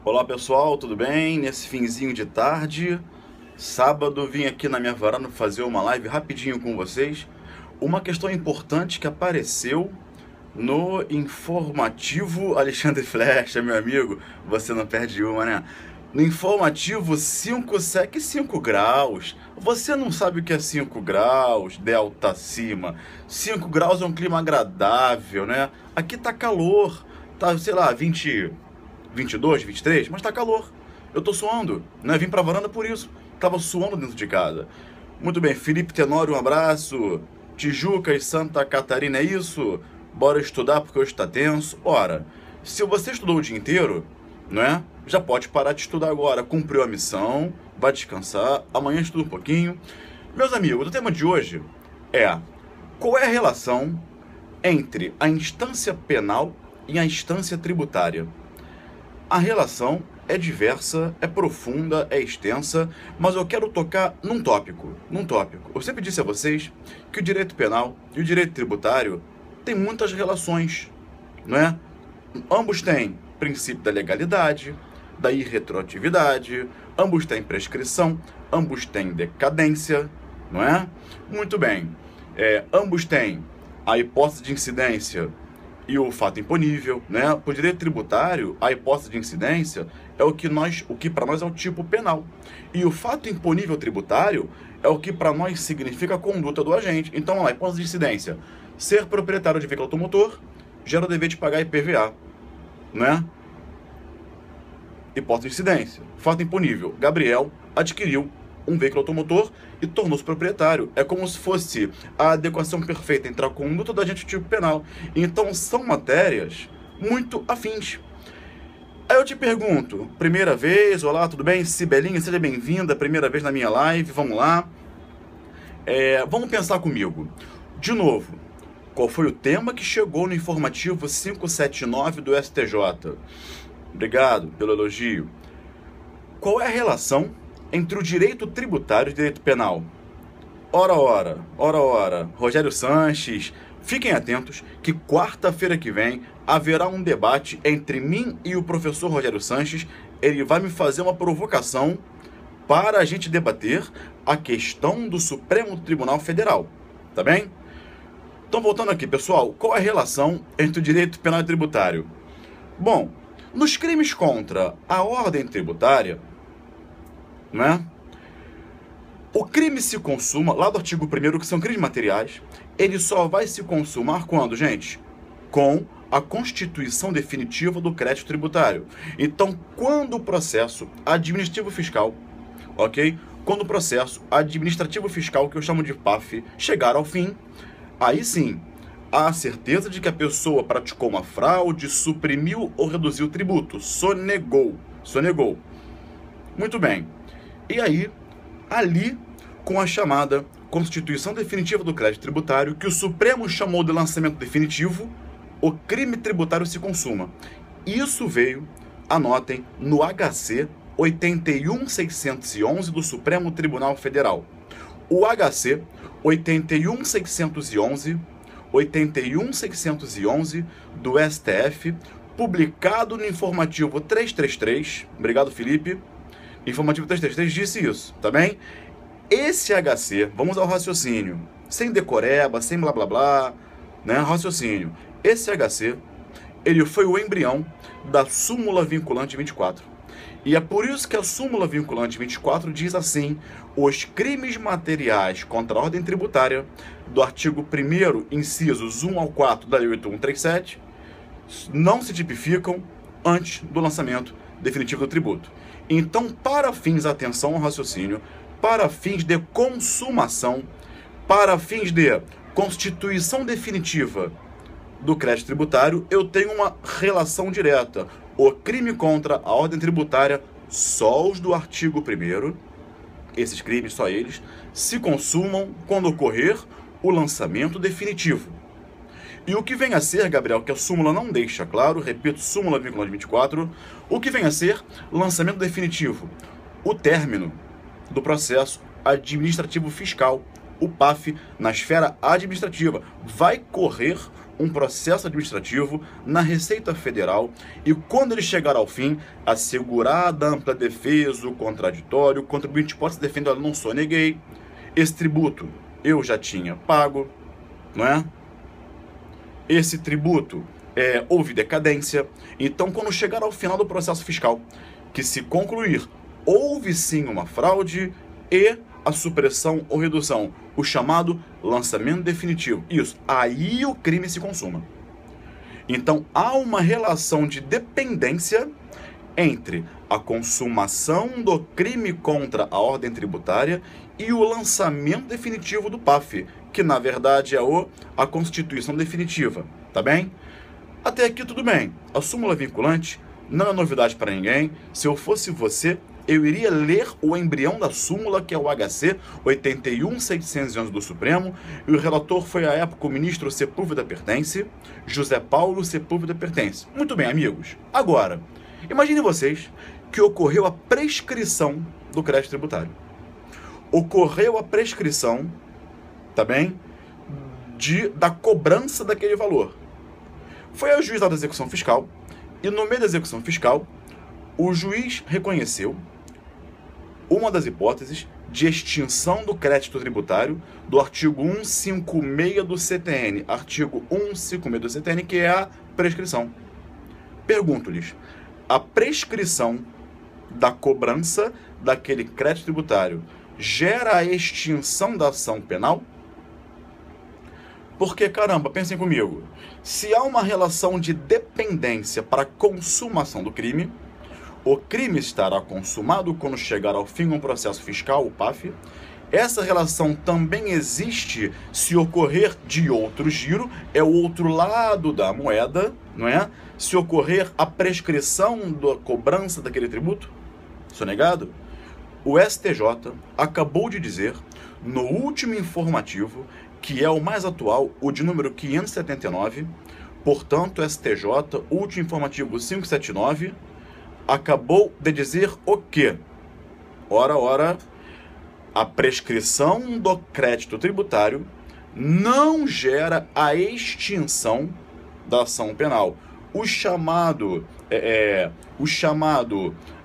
Olá pessoal, tudo bem? Nesse finzinho de tarde, sábado, vim aqui na minha varanda fazer uma live rapidinho com vocês. Uma questão importante que apareceu no informativo Alexandre Flecha, meu amigo, você não perde uma, né? No informativo 5 sec 5 graus. Você não sabe o que é 5 graus, delta acima. 5 graus é um clima agradável, né? Aqui tá calor, tá, sei lá, 22, 23, mas tá calor. Eu tô suando, né? Vim pra varanda por isso. Tava suando dentro de casa. Muito bem, Felipe Tenório, um abraço. Tijuca e Santa Catarina, é isso? Bora estudar porque hoje tá tenso. Ora, se você estudou o dia inteiro, né? Já pode parar de estudar agora. Cumpriu a missão, vai descansar. Amanhã estuda um pouquinho. Meus amigos, o tema de hoje é: qual é a relação entre a instância penal e a instância tributária? A relação é diversa, é profunda, é extensa, mas eu quero tocar num tópico. Eu sempre disse a vocês que o direito penal e o direito tributário têm muitas relações, não é? Ambos têm princípio da legalidade, da irretroatividade, ambos têm prescrição, ambos têm decadência, não é? Muito bem. Ambos têm a hipótese de incidência e o fato imponível, né? Por direito tributário, a hipótese de incidência é o que para nós é o tipo penal. E o fato imponível tributário é o que para nós significa a conduta do agente. Então, a hipótese de incidência: ser proprietário de veículo automotor gera o dever de pagar IPVA, né? Hipótese de incidência. Fato imponível: Gabriel adquiriu um veículo automotor e tornou-se proprietário. É como se fosse a adequação perfeita entre a conduta do agente e o tipo penal. Então são matérias muito afins. Aí eu te pergunto, primeira vez, olá, tudo bem? Cibelinha, seja bem-vinda, primeira vez na minha live, vamos lá. Vamos pensar comigo. De novo, qual foi o tema que chegou no informativo 579 do STJ? Obrigado pelo elogio. Qual é a relação entre o direito tributário e o direito penal? Ora, Rogério Sanches, fiquem atentos que quarta-feira que vem haverá um debate entre mim e o professor Rogério Sanches. Ele vai me fazer uma provocação para a gente debater a questão do Supremo Tribunal Federal, tá bem? Então, voltando aqui, pessoal, qual é a relação entre o direito penal e tributário? Bom, nos crimes contra a ordem tributária, né? O crime se consuma, lá do artigo 1º, que são crimes materiais, ele só vai se consumar quando, gente? Com a constituição definitiva do crédito tributário. Então, quando o processo administrativo fiscal, ok? Quando o processo administrativo fiscal, que eu chamo de PAF, chegar ao fim, aí sim, há a certeza de que a pessoa praticou uma fraude, suprimiu ou reduziu o tributo, sonegou. Muito bem. E aí, ali, com a chamada Constituição Definitiva do Crédito Tributário, que o Supremo chamou de lançamento definitivo, o crime tributário se consuma. Isso veio, anotem, no HC 81611 do Supremo Tribunal Federal. O HC 81611 do STF, publicado no informativo 333, obrigado, Felipe. Informativo 333 disse isso, tá bem? Esse HC, vamos ao raciocínio, sem decoreba, sem blá blá blá, né? Raciocínio. Esse HC, ele foi o embrião da súmula vinculante 24. E é por isso que a súmula vinculante 24 diz assim: os crimes materiais contra a ordem tributária, do artigo 1º, incisos 1 ao 4 da Lei 8.137, não se tipificam antes do lançamento definitivo do tributo. Então, para fins, atenção ao raciocínio, para fins de consumação, para fins de constituição definitiva do crédito tributário, eu tenho uma relação direta. O crime contra a ordem tributária, só os do artigo 1º, esses crimes, só eles, se consumam quando ocorrer o lançamento definitivo. E o que vem a ser, Gabriel, que a súmula não deixa claro, repito, súmula vinculante 24, o que vem a ser lançamento definitivo? O término do processo administrativo fiscal, o PAF, na esfera administrativa. Vai correr um processo administrativo na Receita Federal e, quando ele chegar ao fim, assegurada a ampla defesa, o contraditório, o contribuinte pode se defender: olha, não soneguei, esse tributo eu já tinha pago, não é? Esse tributo houve decadência. Então, quando chegar ao final do processo fiscal, que se concluir, houve sim uma fraude e a supressão ou redução, o chamado lançamento definitivo. Isso, aí o crime se consuma. Então, há uma relação de dependência entre a consumação do crime contra a ordem tributária e o lançamento definitivo do PAF, que na verdade é a constituição definitiva, tá bem? Até aqui tudo bem. A súmula vinculante não é novidade para ninguém. Se eu fosse você, eu iria ler o embrião da súmula, que é o HC 81.611 do Supremo, e o relator foi, à época, o ministro Sepúlveda Pertence, José Paulo Sepúlveda Pertence. Muito bem, amigos. Agora, imaginem vocês que ocorreu a prescrição do crédito tributário. Ocorreu a prescrição, tá bem, da cobrança daquele valor. Foi ajuizada a execução fiscal, e no meio da execução fiscal, o juiz reconheceu uma das hipóteses de extinção do crédito tributário do artigo 156 do CTN, artigo 156 do CTN, que é a prescrição. Pergunto-lhes, a prescrição da cobrança daquele crédito tributário gera a extinção da ação penal? Porque, caramba, pensem comigo, se há uma relação de dependência para a consumação do crime, o crime estará consumado quando chegar ao fim um processo fiscal, o PAF. Essa relação também existe se ocorrer de outro giro, é o outro lado da moeda, não é? Se ocorrer a prescrição da cobrança daquele tributo sonegado. O STJ acabou de dizer, no último informativo, que é o mais atual, o de número 579, portanto, STJ, último informativo 579, acabou de dizer o quê? Ora, a prescrição do crédito tributário não gera a extinção da ação penal.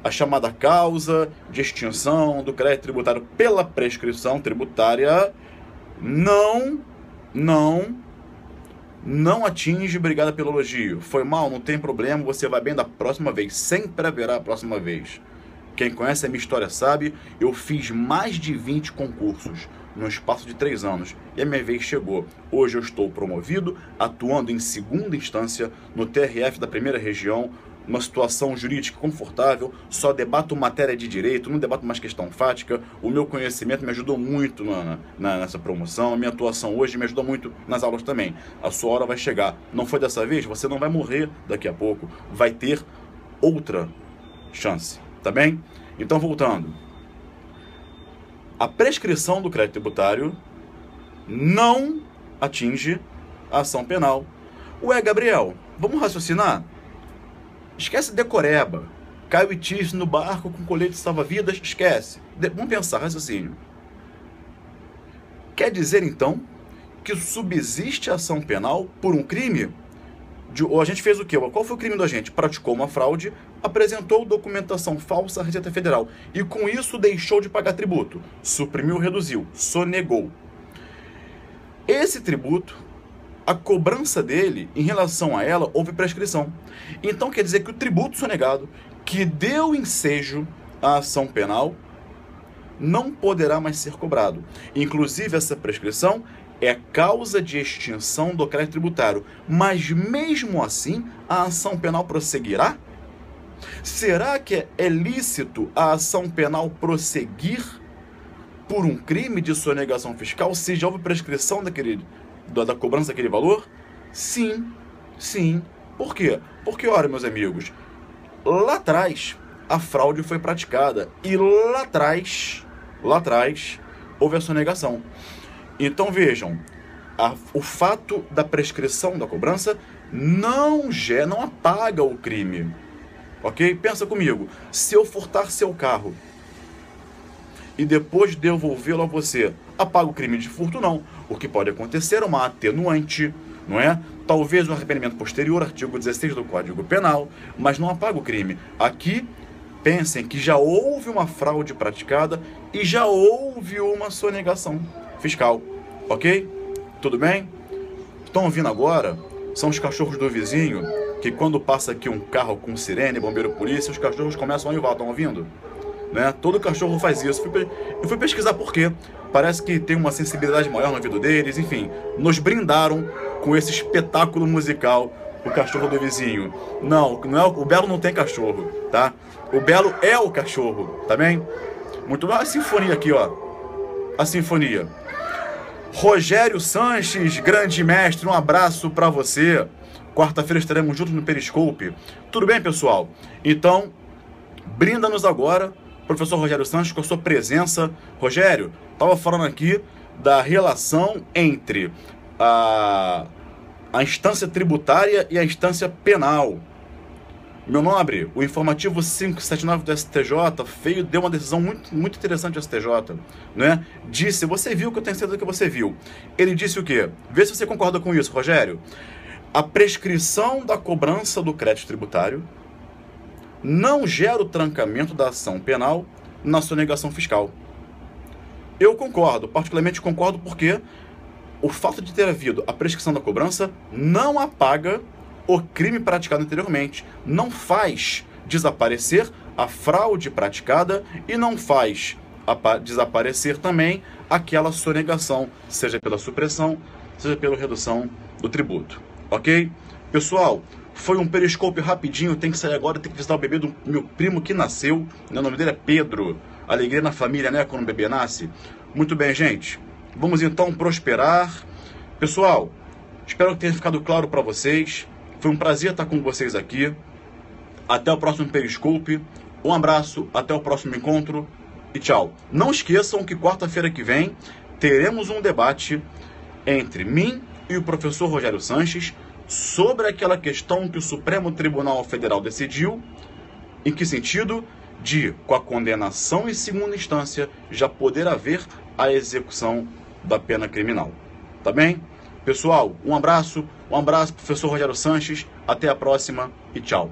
A chamada causa de extinção do crédito tributário pela prescrição tributária não atinge. Obrigado pelo elogio. Foi mal, não tem problema, você vai bem da próxima vez. Sempre haverá a próxima vez. Quem conhece a minha história sabe, eu fiz mais de 20 concursos no espaço de 3 anos e a minha vez chegou. Hoje eu estou promovido, atuando em segunda instância no TRF da primeira região, uma situação jurídica confortável, só debato matéria de direito, não debato mais questão fática. O meu conhecimento me ajudou muito nessa promoção, a minha atuação hoje me ajudou muito nas aulas também. A sua hora vai chegar. Não foi dessa vez? Você não vai morrer daqui a pouco. Vai ter outra chance, tá bem? Então, voltando. A prescrição do crédito tributário não atinge a ação penal. Ué, Gabriel, vamos raciocinar? Esquece decoreba. Caio e Tis no barco com colete salva-vidas, esquece. Vamos pensar, raciocínio. Quer dizer, então, que subsiste a ação penal por um crime? O agente fez o quê? Qual foi o crime do agente? Praticou uma fraude, apresentou documentação falsa à Receita Federal e com isso deixou de pagar tributo. Suprimiu, reduziu, sonegou. Esse tributo, a cobrança dele, em relação a ela, houve prescrição. Então quer dizer que o tributo sonegado, que deu ensejo à ação penal, não poderá mais ser cobrado. Inclusive, essa prescrição é causa de extinção do crédito tributário. Mas mesmo assim, a ação penal prosseguirá? Será que é lícito a ação penal prosseguir por um crime de sonegação fiscal se já houve prescrição da cobrança daquele valor? Sim, sim. Por quê? Porque, olha, meus amigos, lá atrás a fraude foi praticada e lá atrás houve a sonegação. Então vejam, o fato da prescrição da cobrança não apaga o crime, ok? Pensa comigo, se eu furtar seu carro e depois devolvê-lo a você, apaga o crime de furto? Não. O que pode acontecer é uma atenuante, não é? Talvez um arrependimento posterior, artigo 16 do Código Penal, mas não apaga o crime. Aqui, pensem que já houve uma fraude praticada e já houve uma sonegação fiscal, ok? Tudo bem? Estão ouvindo agora? São os cachorros do vizinho, que quando passa aqui um carro com sirene, bombeiro, polícia, os cachorros começam a uivar, estão ouvindo? Né? Todo cachorro faz isso. Eu fui pesquisar por quê. Parece que tem uma sensibilidade maior no ouvido deles, enfim. Nos brindaram com esse espetáculo musical, o cachorro do vizinho. Não é, o Belo não tem cachorro, tá? O Belo é o cachorro, tá bem? Muito bem, a sinfonia aqui, ó. A sinfonia. Rogério Sanches, grande mestre, um abraço pra você. Quarta-feira estaremos juntos no Periscope. Tudo bem, pessoal? Então, brinda-nos agora, professor Rogério Sanches, com a sua presença. Rogério, estava falando aqui da relação entre a instância tributária e a instância penal. Meu nobre, o informativo 579 do STJ deu uma decisão muito interessante do STJ, né? Disse, você viu que eu tenho certeza que você viu. Ele disse o quê? Vê se você concorda com isso, Rogério. A prescrição da cobrança do crédito tributário não gera o trancamento da ação penal na sonegação fiscal. Eu concordo, particularmente concordo porque o fato de ter havido a prescrição da cobrança não apaga o crime praticado anteriormente, não faz desaparecer a fraude praticada e não faz desaparecer também aquela sonegação, seja pela supressão, seja pela redução do tributo, ok? Pessoal, foi um periscope rapidinho, tem que sair agora, tem que visitar o bebê do meu primo que nasceu, né? O nome dele é Pedro, alegria na família, né, quando o bebê nasce. Muito bem, gente, vamos então prosperar. Pessoal, espero que tenha ficado claro para vocês. Foi um prazer estar com vocês aqui. Até o próximo Periscope. Um abraço, até o próximo encontro e tchau. Não esqueçam que quarta-feira que vem teremos um debate entre mim e o professor Rogério Sanches sobre aquela questão que o Supremo Tribunal Federal decidiu. Em que sentido? De, com a condenação em segunda instância, já poder haver a execução da pena criminal. Tá bem? Pessoal, um abraço, professor Rogério Sanches, até a próxima e tchau.